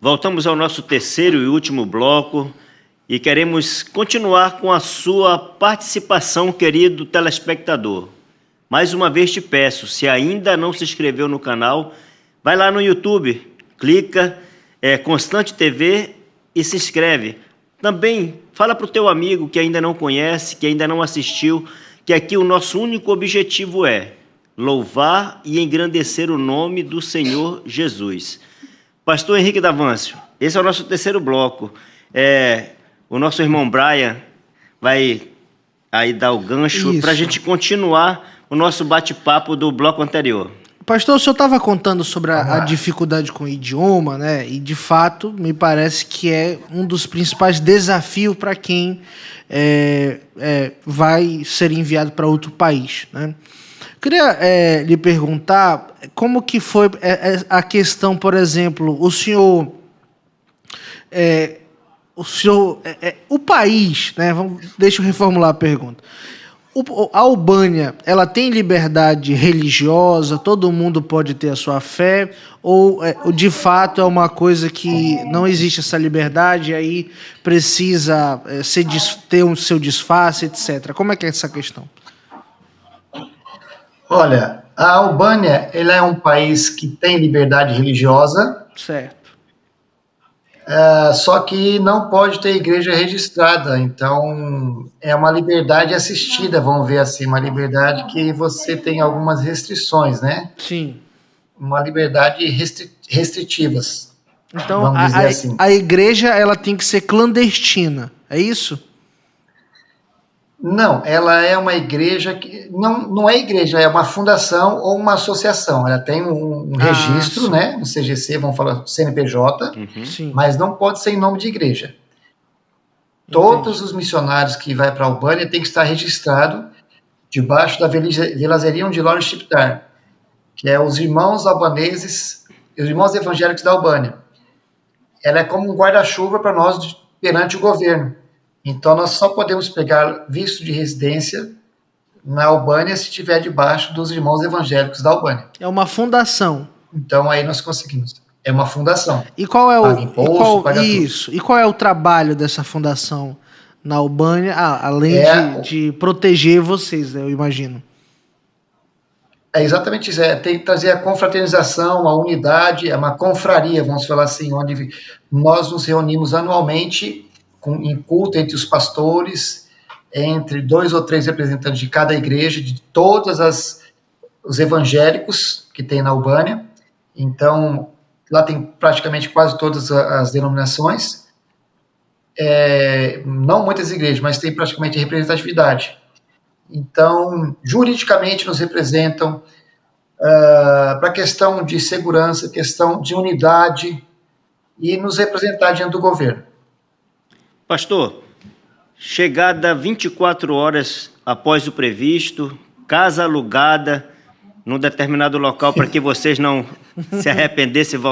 Voltamos ao nosso terceiro e último bloco e queremos continuar com a sua participação, querido telespectador. Mais uma vez te peço, se ainda não se inscreveu no canal, vai lá no YouTube, clica, Constante TV e se inscreve. Também fala para o teu amigo que ainda não conhece, que ainda não assistiu, que aqui o nosso único objetivo é louvar e engrandecer o nome do Senhor Jesus. Pastor Henrique Davâncio, esse é o nosso terceiro bloco. O nosso irmão Brian vai aí dar o gancho para a gente continuar o nosso bate-papo do bloco anterior. Pastor, o senhor estava contando sobre a dificuldade com o idioma, né? E, de fato, me parece que é um dos principais desafios para quem vai ser enviado para outro país, né? Queria lhe perguntar como que foi a questão, por exemplo, o país, né? Deixa eu reformular a pergunta. A Albânia, ela tem liberdade religiosa? Todo mundo pode ter a sua fé? Ou, de fato, é uma coisa que não existe essa liberdade e aí precisa ter o seu disfarce, etc.? Como é que é essa questão? Olha, a Albânia, ela é um país que tem liberdade religiosa. Certo. Só que não pode ter igreja registrada, então é uma liberdade assistida, vamos ver assim, uma liberdade que você tem algumas restrições, né? Sim. Uma liberdade restritivas, então, vamos dizer assim. A igreja, ela tem que ser clandestina, é isso? Não, ela é uma igreja que... Não é igreja, é uma fundação ou uma associação. Ela tem um registro, sim, né? No CGC, vamos falar CNPJ, sim, mas não pode ser em nome de igreja. Entendi. Todos os missionários que vão para a Albânia têm que estar registrados debaixo da Velazeriam de Lawrence Shiptar, que é os irmãos albaneses, os irmãos evangélicos da Albânia. Ela é como um guarda-chuva para nós perante o governo. Então, nós só podemos pegar visto de residência na Albânia se estiver debaixo dos irmãos evangélicos da Albânia. É uma fundação. Então, aí nós conseguimos. É uma fundação. E qual é paga imposto, paga isso? Tudo. E qual é o trabalho dessa fundação na Albânia, além de proteger vocês, né, eu imagino? É exatamente isso. Tem que trazer a confraternização, a unidade, é uma confraria, vamos falar assim, onde nós nos reunimos anualmente em culto entre os pastores, entre 2 ou 3 representantes de cada igreja, de todas os evangélicos, que tem na Albânia. Então, lá tem praticamente quase todas as denominações. Não muitas igrejas, mas tem praticamente representatividade. Então, juridicamente nos representam, para a questão de segurança, questão de unidade e nos representar diante do governo. Pastor, chegada 24 horas após o previsto, casa alugada num determinado local para que vocês não se arrependessem e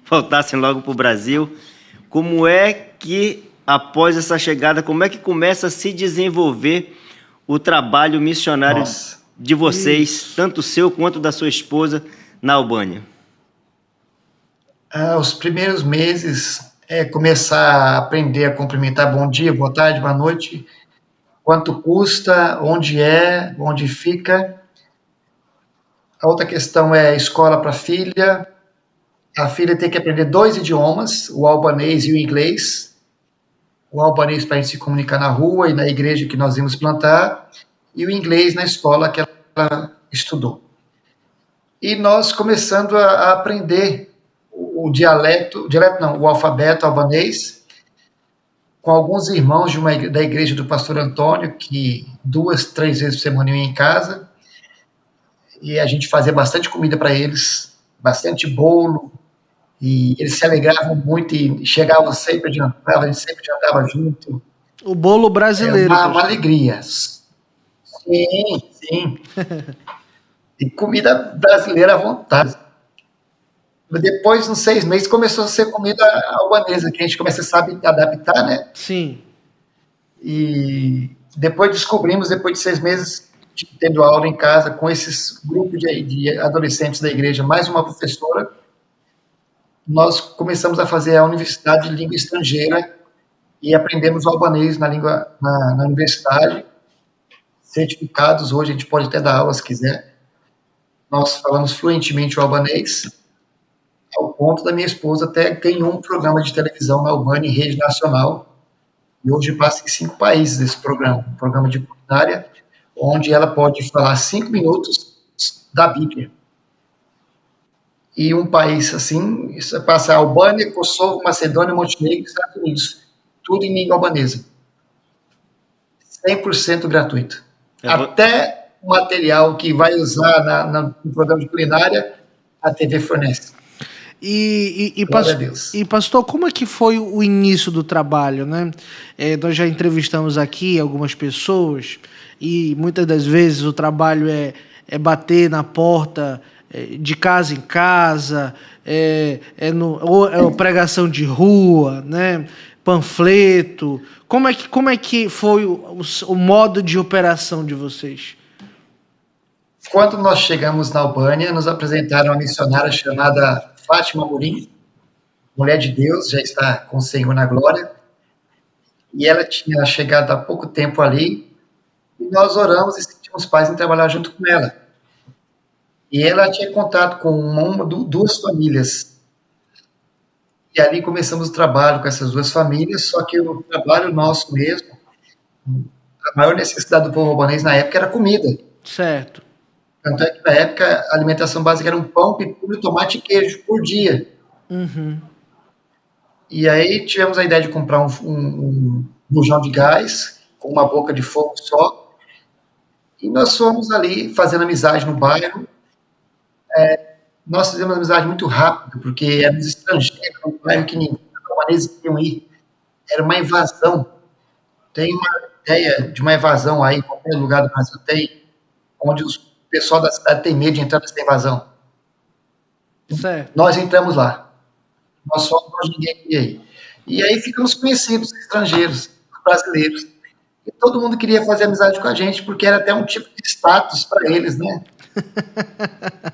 voltassem logo para o Brasil. Como é que, após essa chegada, como é que começa a se desenvolver o trabalho missionário de vocês, tanto seu quanto da sua esposa, na Albânia? Os primeiros meses começar a aprender a cumprimentar bom dia, boa tarde, boa noite, quanto custa, onde fica. A outra questão é escola para a filha. A filha tem que aprender 2 idiomas, o albanês e o inglês. O albanês para a gente se comunicar na rua e na igreja que nós íamos plantar, e o inglês na escola que ela estudou. E nós começando a aprender o alfabeto albanês, com alguns irmãos da igreja do pastor Antônio, que 2, 3 vezes por semana iam em casa, e a gente fazia bastante comida para eles, bastante bolo, e eles se alegravam muito e chegavam sempre, a gente sempre jantava junto. O bolo brasileiro. Uma alegria. Sim, sim. E comida brasileira à vontade. Depois, nos 6 meses, começou a ser comida albanesa, que a gente começa a saber adaptar, né? Sim. E depois descobrimos, depois de 6 meses, tendo aula em casa com esses grupos de adolescentes da igreja, mais uma professora, nós começamos a fazer a Universidade de Língua Estrangeira e aprendemos o albanês na universidade, certificados. Hoje a gente pode até dar aula se quiser. Nós falamos fluentemente o albanês, ao ponto da minha esposa até ganhou um programa de televisão na Albânia em rede nacional, e hoje passa em 5 países esse programa, um programa de culinária, onde ela pode falar 5 minutos da Bíblia. E um país assim, isso passa a Albânia, Kosovo, Macedônia, Montenegro e Estados Unidos, tudo em língua albanesa. 100% gratuito. Até o material que vai usar no programa de culinária, a TV fornece. E pastor, como é que foi o início do trabalho, né? Nós já entrevistamos aqui algumas pessoas e muitas das vezes o trabalho é bater na porta de casa em casa, é pregação de rua, né? Panfleto. Como é que foi o modo de operação de vocês? Quando nós chegamos na Albânia, nos apresentaram uma missionária chamada Fátima Murim, mulher de Deus, já está com o Senhor na glória, e ela tinha chegado há pouco tempo ali, e nós oramos e sentimos paz em trabalhar junto com ela. E ela tinha contato com 2 famílias, e ali começamos o trabalho com essas 2 famílias, só que o trabalho nosso mesmo, a maior necessidade do povo albanês na época era comida. Certo. Tanto é que, na época, a alimentação básica era um pão, pepino, tomate e queijo por dia. Uhum. E aí tivemos a ideia de comprar um bujão de gás, com uma boca de fogo só, e nós fomos ali fazendo amizade no bairro. Nós fizemos uma amizade muito rápido, porque éramos estrangeiros, um bairro que ninguém, os albaneses queriam ir. Era uma invasão. Tem uma ideia de uma invasão aí, em qualquer lugar do Brasil tem, onde o pessoal da cidade tem medo de entrar nessa invasão. Certo. Nós entramos lá. Nós fomos, ninguém queria ir. E aí ficamos conhecidos, estrangeiros, brasileiros. E todo mundo queria fazer amizade com a gente, porque era até um tipo de status para eles, né?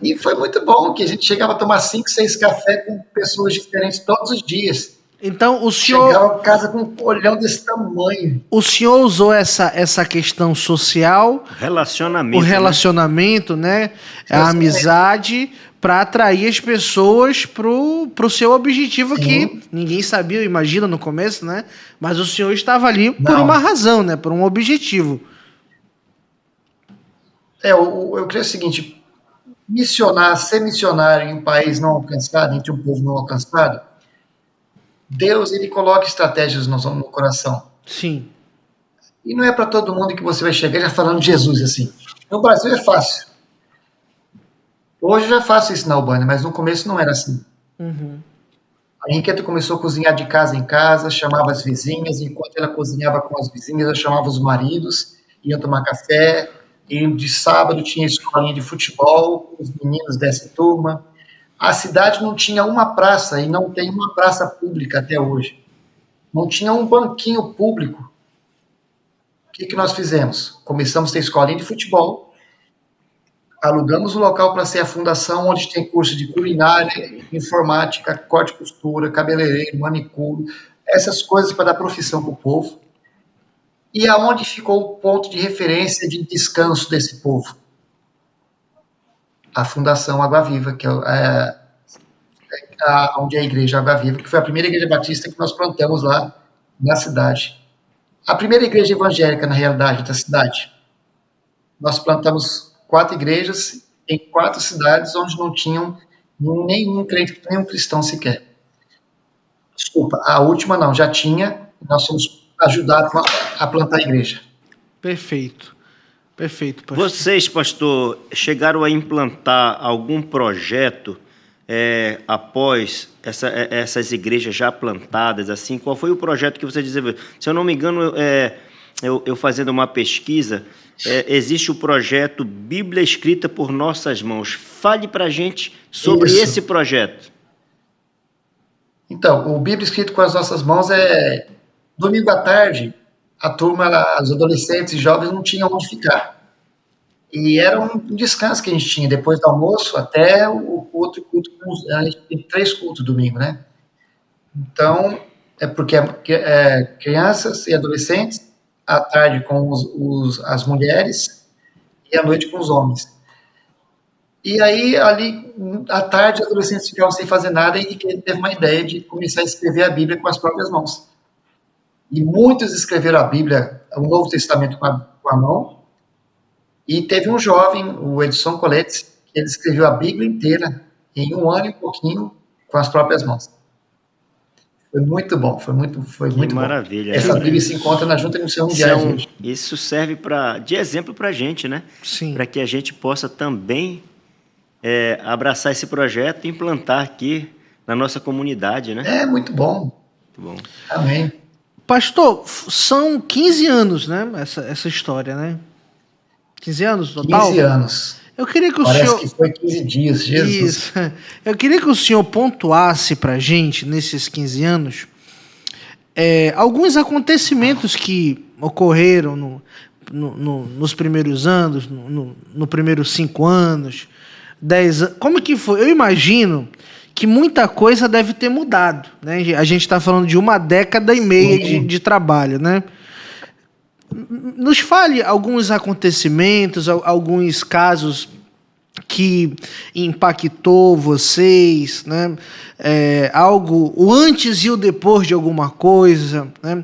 E foi muito bom, que a gente chegava a tomar 5, 6 cafés com pessoas diferentes todos os dias. Então, o senhor... Chegava a casa com um olhão desse tamanho. O senhor usou essa questão social... Relacionamento. O relacionamento, né? A amizade, para atrair as pessoas pro seu objetivo. Sim. Que ninguém sabia, eu imagino, no começo, né? Mas o senhor estava ali por uma razão, né? Por um objetivo. Eu creio o seguinte... missionar, ser missionário em um país não alcançado, entre um povo não alcançado, Deus, ele coloca estratégias no coração. Sim. E não é para todo mundo que você vai chegar já falando de Jesus assim. No Brasil é fácil. Hoje eu já faço isso na Albânia, mas no começo não era assim. Uhum. A Henriqueta começou a cozinhar de casa em casa, chamava as vizinhas, enquanto ela cozinhava com as vizinhas, eu chamava os maridos, iam tomar café, e de sábado tinha escolinha de futebol, com os meninos dessa turma. A cidade não tinha uma praça, e não tem uma praça pública até hoje. Não tinha um banquinho público. O que nós fizemos? Começamos a ter escolinha de futebol, alugamos o local para ser a fundação, onde tem curso de culinária, informática, corte e costura, cabeleireiro, manicure, essas coisas para dar profissão para o povo. E aonde ficou o ponto de referência de descanso desse povo? A Fundação Água Viva, que é onde é a Igreja Água Viva, que foi a primeira igreja batista que nós plantamos lá na cidade. A primeira igreja evangélica, na realidade, da cidade. Nós plantamos 4 igrejas em 4 cidades onde não tinham nenhum crente, nenhum cristão sequer. Desculpa, a última não, já tinha, nós fomos ajudados a plantar a igreja. Perfeito. Perfeito, pastor. Vocês, pastor, chegaram a implantar algum projeto após essas igrejas já plantadas, assim? Qual foi o projeto que você dizia? Se eu não me engano, eu fazendo uma pesquisa, existe o projeto Bíblia Escrita por Nossas Mãos. Fale para a gente sobre esse projeto. Então, o Bíblia Escrita com as Nossas Mãos é domingo à tarde, a turma, os adolescentes e jovens não tinham onde ficar. E era um descanso que a gente tinha, depois do almoço até o outro culto. A gente tem 3 cultos domingo, né? Então, é porque crianças e adolescentes, à tarde com as mulheres e à noite com os homens. E aí, ali, à tarde, os adolescentes ficavam sem fazer nada e teve uma ideia de começar a escrever a Bíblia com as próprias mãos. E muitos escreveram a Bíblia, o Novo Testamento com a mão. E teve um jovem, o Edson Coletes, que ele escreveu a Bíblia inteira em 1 ano e pouquinho com as próprias mãos. Foi muito bom, foi muito maravilha. Bom. Essa Bíblia se encontra na Junta de Missão Mundial hoje. Isso serve de exemplo para a gente, né? Sim. Para que a gente possa também abraçar esse projeto e implantar aqui na nossa comunidade, né? É muito bom. Muito bom. Amém. Pastor, são 15 anos, né? Essa história, né? 15 anos total? 15 anos. Eu queria que Parece que foi 15 dias, Jesus. Isso. Eu queria que o senhor pontuasse pra gente, nesses 15 anos, alguns acontecimentos que ocorreram nos primeiros anos, no primeiros 5 anos, 10 anos. Como que foi? Eu imagino que muita coisa deve ter mudado, né? A gente está falando de 1 década e meia de trabalho, né? Nos fale alguns acontecimentos, alguns casos que impactou vocês, né? O antes e o depois de alguma coisa, né?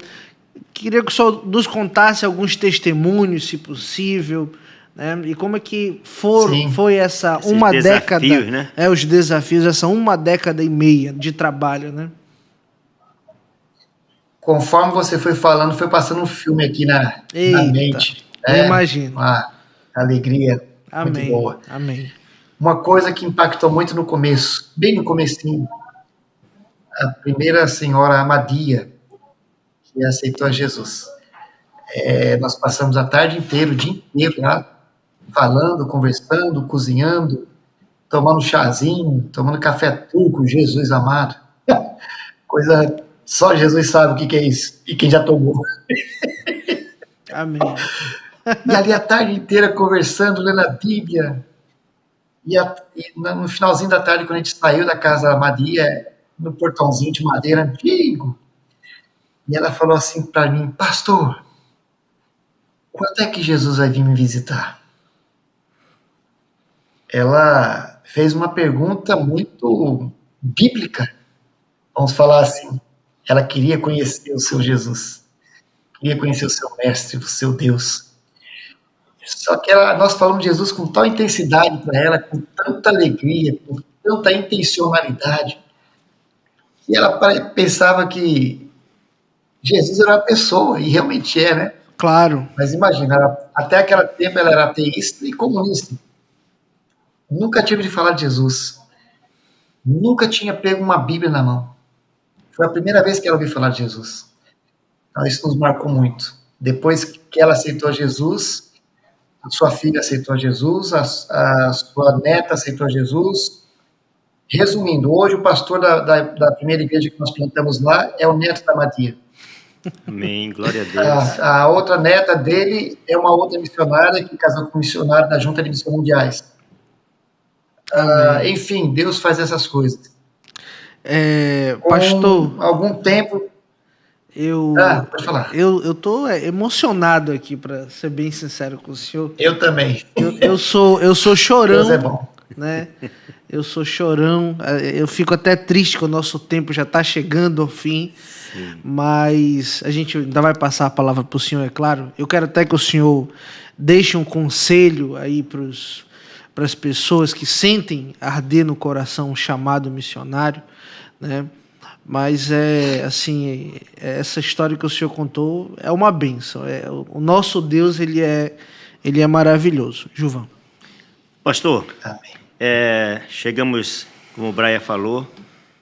Queria que o senhor nos contasse alguns testemunhos, se possível, né? E como é que foi essa Esses 1 desafios, década, né? Os desafios, essa 1 década e meia de trabalho, né? Conforme você foi falando, foi passando um filme aqui na mente. Eu imagino. Uma alegria muito boa. Amém. Uma coisa que impactou muito no começo, bem no comecinho, a primeira senhora Amadia, que aceitou a Jesus. Nós passamos a tarde inteira, o dia inteiro lá, falando, conversando, cozinhando, tomando chazinho, tomando café turco, Jesus amado. Coisa... Só Jesus sabe o que é isso. E quem já tomou. Amém. E ali a tarde inteira conversando, lendo a Bíblia. E no finalzinho da tarde, quando a gente saiu da casa Maria, no portãozinho de madeira antigo, e ela falou assim para mim: pastor, quando é que Jesus vai vir me visitar? Ela fez uma pergunta muito bíblica. Vamos falar assim. Ela queria conhecer o seu Jesus, queria conhecer o seu mestre, o seu Deus. Só que nós falamos de Jesus com tal intensidade para ela, com tanta alegria, com tanta intencionalidade, e ela pensava que Jesus era uma pessoa, e realmente é, né? Claro. Mas imagina, até aquele tempo ela era ateísta e comunista. Nunca tive de falar de Jesus. Nunca tinha pego uma Bíblia na mão. Foi a primeira vez que ela ouviu falar de Jesus. Então, isso nos marcou muito. Depois que ela aceitou Jesus, a sua filha aceitou Jesus, a sua neta aceitou Jesus. Resumindo, hoje o pastor da primeira igreja que nós plantamos lá é o neto da Matia. Amém, glória a Deus. A outra neta dele é uma outra missionária que casou com um missionário da Junta de Missões Mundiais. Enfim, Deus faz essas coisas. Pastor, algum tempo... pode falar. Eu tô emocionado aqui, para ser bem sincero com o senhor. Eu também. Eu sou chorão. Deus é bom. Né? Eu sou chorão. Eu fico até triste que o nosso tempo já está chegando ao fim. Sim. Mas a gente ainda vai passar a palavra para o senhor, é claro. Eu quero até que o senhor deixe um conselho aí para as pessoas que sentem arder no coração um chamado missionário, né? Mas essa história que o senhor contou é uma bênção. O nosso Deus, ele é maravilhoso. Gilvan. Pastor, chegamos, como o Braia falou,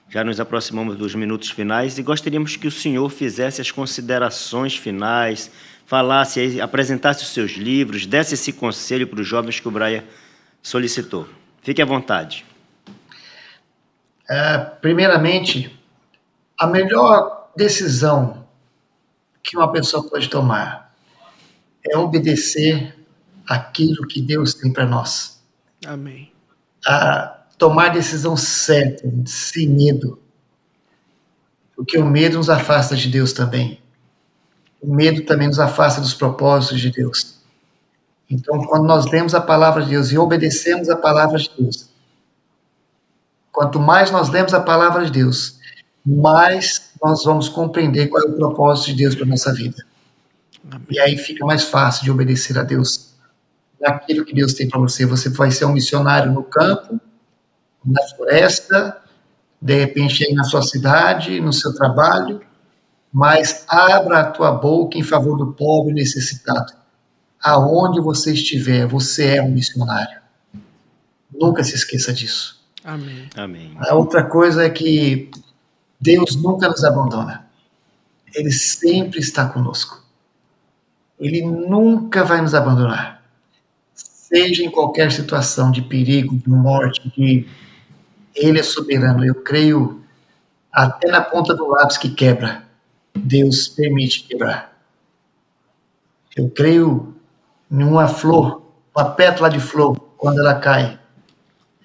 já nos aproximamos dos minutos finais e gostaríamos que o senhor fizesse as considerações finais, apresentasse os seus livros, desse esse conselho para os jovens que o Braia solicitou. Fique à vontade. Primeiramente, a melhor decisão que uma pessoa pode tomar é obedecer aquilo que Deus tem para nós. Amém. Tomar a decisão certa, sem medo. Porque o medo nos afasta de Deus também. O medo também nos afasta dos propósitos de Deus. Então, quando nós lemos a palavra de Deus e obedecemos a palavra de Deus, quanto mais nós lemos a palavra de Deus, mais nós vamos compreender qual é o propósito de Deus para a nossa vida. Amém. E aí fica mais fácil de obedecer a Deus naquilo que Deus tem para você. Você vai ser um missionário no campo, na floresta, de repente aí na sua cidade, no seu trabalho, mas abra a tua boca em favor do pobre e necessitado. Aonde você estiver, você é um missionário. Nunca se esqueça disso. Amém. Amém. A outra coisa é que Deus nunca nos abandona. Ele sempre está conosco. Ele nunca vai nos abandonar. Seja em qualquer situação de perigo, de morte, Ele é soberano. Eu creio até na ponta do lápis que quebra, Deus permite quebrar. Eu creio em uma flor, uma pétala de flor, quando ela cai,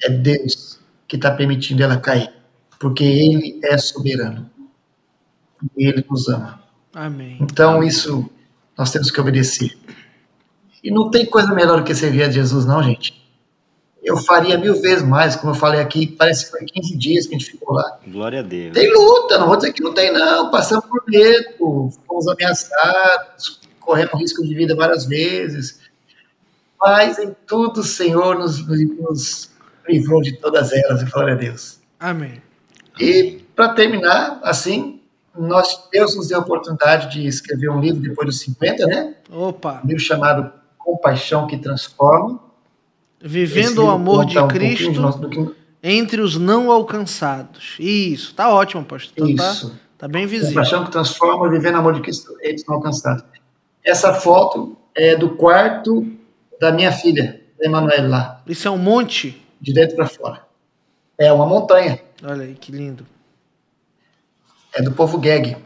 é Deus que está permitindo ela cair, porque Ele é soberano. E Ele nos ama. Amém. Então, isso nós temos que obedecer. E não tem coisa melhor do que servir a Jesus, não, gente. Eu faria 1000 vezes mais, como eu falei aqui, parece que foi 15 dias que a gente ficou lá. Glória a Deus. Tem luta, não vou dizer que não tem, não. Passamos por medo, fomos ameaçados, corremos risco de vida várias vezes. Mas em tudo o Senhor nos livrou de todas elas, e glória a Deus. Amém. E para terminar, assim, Deus nos deu a oportunidade de escrever um livro depois dos 50, né? Opa! Um livro chamado Compaixão que Transforma. Vivendo o amor de Cristo entre os não alcançados. Isso, tá ótimo, pastor. Isso. Tá bem visível. Compaixão que Transforma, Vivendo o amor de Cristo entre os não alcançados. Essa foto é do quarto da minha filha, da Emanuele, lá. Isso é um monte? De dentro para fora. É uma montanha. Olha aí, que lindo. É do povo Geg.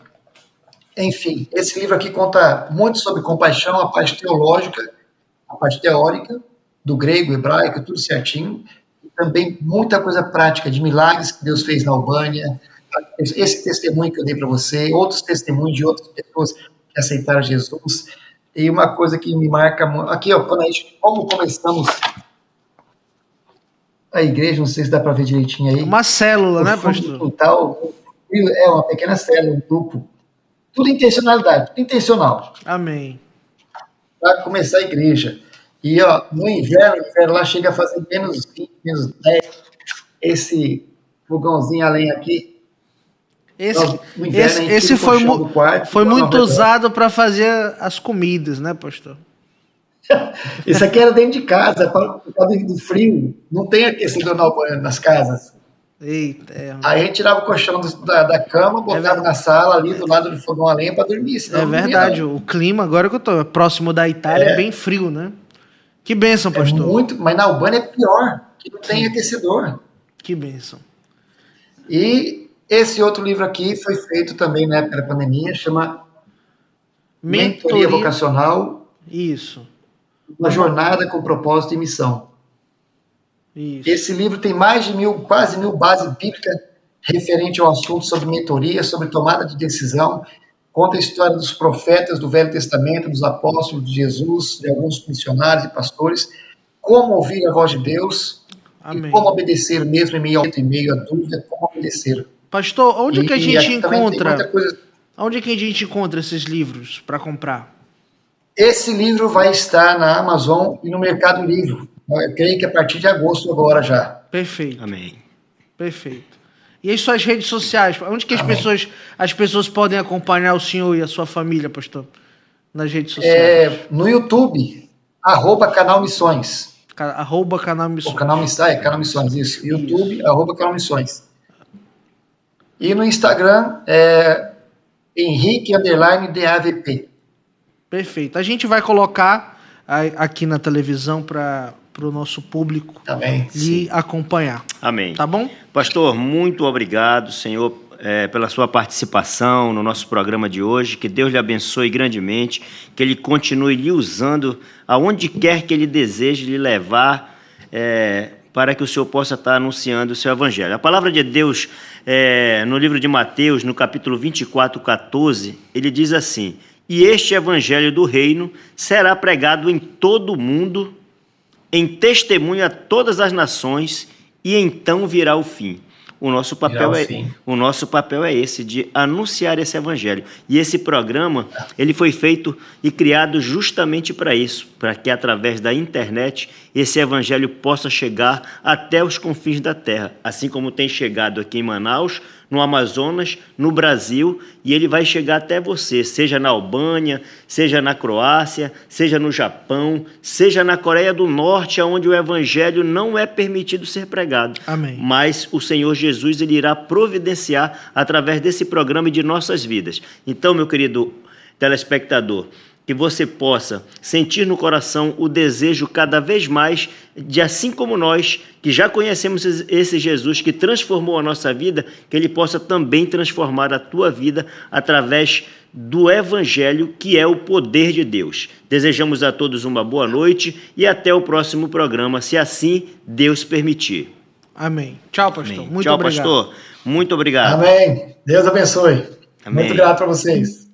Enfim, esse livro aqui conta muito sobre compaixão, a parte teológica, a parte teórica, do grego, hebraico, tudo certinho. E também muita coisa prática, de milagres que Deus fez na Albânia. Esse testemunho que eu dei para você, outros testemunhos de outras pessoas que aceitaram Jesus. E uma coisa que me marca muito... Aqui, ó, como começamos a igreja, não sei se dá para ver direitinho aí. Uma célula, né, pastor? Quintal, é uma pequena célula, um grupo. Tudo intencionalidade, tudo intencional. Amém. Para começar a igreja. E ó, no inverno lá chega a fazer menos 20, menos 10. Esse fogãozinho a lenha aqui. Esse foi muito usado para fazer as comidas, né, pastor? Isso aqui era dentro de casa, por causa do frio. Não tem aquecedor nas casas. Eita, Aí a gente tirava o colchão da cama, botava na sala ali do lado do fogão a lenha para dormir. É verdade, o clima agora que eu tô próximo da Itália é bem frio, né? Que bênção, pastor. Mas na Albânia é pior, que não tem aquecedor. Que bênção. E esse outro livro aqui foi feito também na época da pandemia, chama Mentoria Vocacional. Isso. Uma jornada com propósito e missão. Isso. Esse livro tem quase 1000 bases bíblicas referente ao assunto sobre mentoria, sobre tomada de decisão. Conta a história dos profetas do Velho Testamento, dos apóstolos de Jesus, de alguns missionários e pastores, como ouvir a voz de Deus. Amém. E como obedecer mesmo em meio à dúvida, como obedecer. Pastor, onde que a gente encontra? Onde que a gente encontra esses livros para comprar? Esse livro vai estar na Amazon e no Mercado Livre. Eu creio que a partir de agosto agora já. Perfeito. Amém. Perfeito. E as suas redes sociais? Onde que as pessoas podem acompanhar o senhor e a sua família, pastor? Nas redes sociais? No YouTube, @Canal Missões. @Canal Missões. Canal Missões, isso. YouTube, @Canal Missões. E no Instagram, Henrique_DAVP. Perfeito. A gente vai colocar aqui na televisão para o nosso público lhe acompanhar. Amém. Tá bom? Pastor, muito obrigado, Senhor, pela sua participação no nosso programa de hoje. Que Deus lhe abençoe grandemente, que Ele continue lhe usando aonde quer que Ele deseje lhe levar, para que o Senhor possa estar anunciando o seu evangelho. A palavra de Deus, no livro de Mateus, no capítulo 24, 14, ele diz assim: e este evangelho do reino será pregado em todo o mundo, em testemunho a todas as nações, e então virá o fim. O nosso papel é esse, de anunciar esse evangelho. E esse programa, ele foi feito e criado justamente para isso, para que através da internet esse evangelho possa chegar até os confins da terra, assim como tem chegado aqui em Manaus, no Amazonas, no Brasil, e ele vai chegar até você, seja na Albânia, seja na Croácia, seja no Japão, seja na Coreia do Norte, onde o evangelho não é permitido ser pregado. Amém. Mas o Senhor Jesus, ele irá providenciar através desse programa e de nossas vidas. Então, meu querido telespectador, que você possa sentir no coração o desejo cada vez mais de, assim como nós, que já conhecemos esse Jesus que transformou a nossa vida, que Ele possa também transformar a tua vida através do Evangelho, que é o poder de Deus. Desejamos a todos uma boa noite e até o próximo programa, se assim Deus permitir. Amém. Tchau, pastor. Amém. Muito Tchau, obrigado. pastor. Muito obrigado. Amém. Deus abençoe. Amém. Muito grato para vocês.